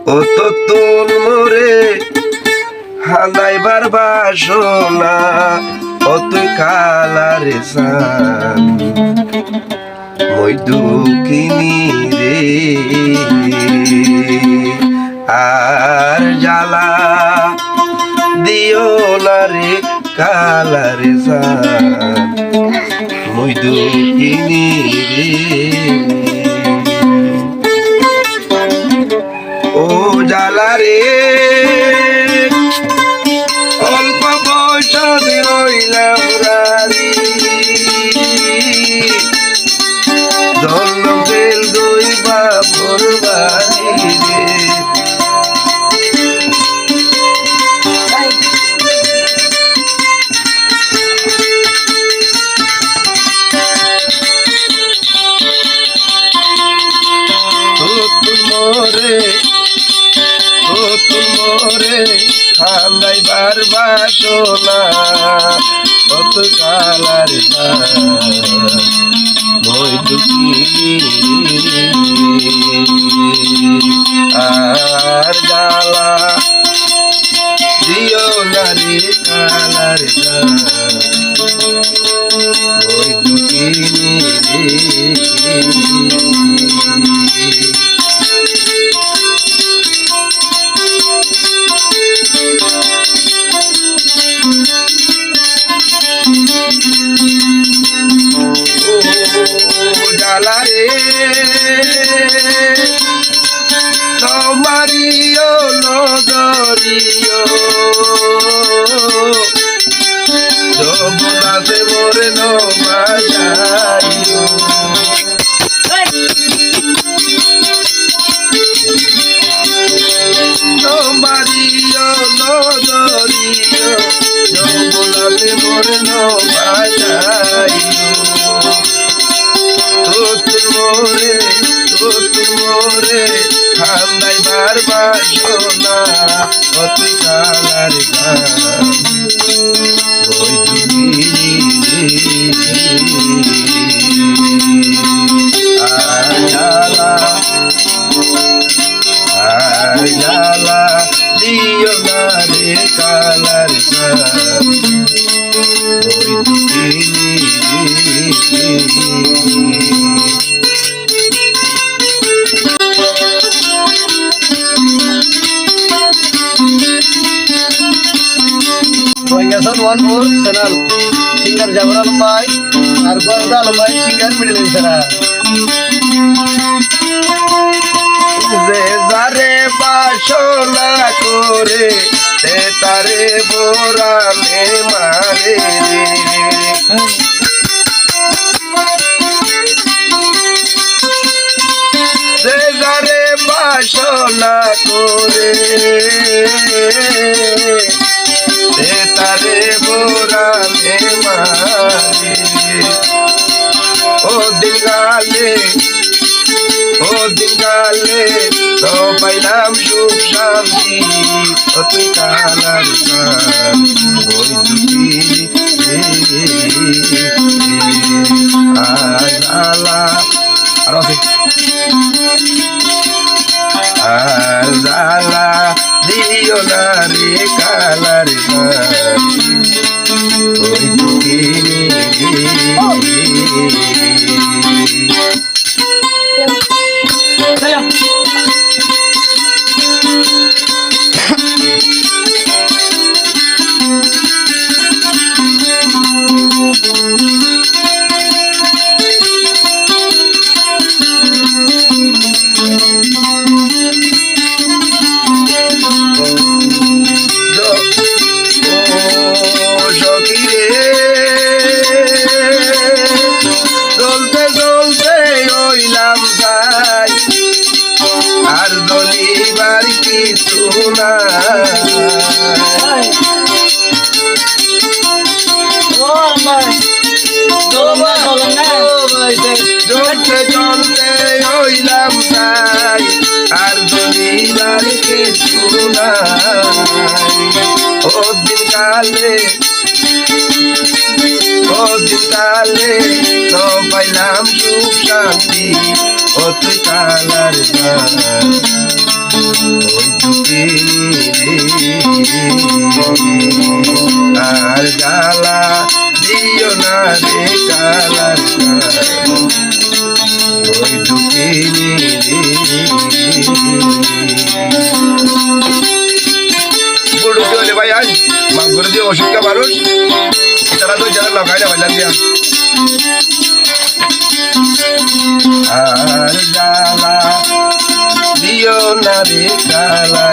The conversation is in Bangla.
ও তো তোল মোরে হালাইবার বাসনা ও তুই কালারে সান মই দুঃখিনী রে আর জ্বালা দিও না রে কালারে সান মই দুঃখিনী রে ও জ্বালা রে অল্প বয়সে রইলাম রারি ধন্য বেল দইবা বলবারি রে মোরে খান্দাইবার বাসনা কত কালার মই দুঃখী আর জ্বালা দিও না রে কালার মই দুঃখী জ্বালা রে তোমারিও নদরিও যমুনাতে মোরে নমাজাইও তোমারিও নদরিও যমুনাতে মোরে নমাজাইও তোরে খান্দাইবার বাসনা কত কালার ওই আর জ্বালা দিও না রে কালার ওই দুঃখিনী One more channel singer Jabral Bhai আর গর্দাল ভাই সিঙ্গার মিডল ইনসারা যে যারে বাসনা করে তে তারে বোরানে মারে রে যে যারে বাসনা করে তারে বোরানে মারে ও দিন গালে তো পাইলাম সুখ শান্তি ও তুই কালার ওই দুঃখী আর জ্বালা দিও না রে কালার ওই দুঃখিনী আর দলিবার কিছু না চলতে চলতে হইলাম তাই আর দলিবার কিছু না ও দিন কালে তো পাইলাম সুখ শান্তি ও তুই কালার আর জ্বালা দিও না রে কালার ওই দুঃখিনী বুড়ো চলে ভাই আজ মা করে দিয়ে অসুখটা মানুষ তারা তো যারা লগাই না ভাইলা দিয়া আর জ্বালা দিও না রে কালা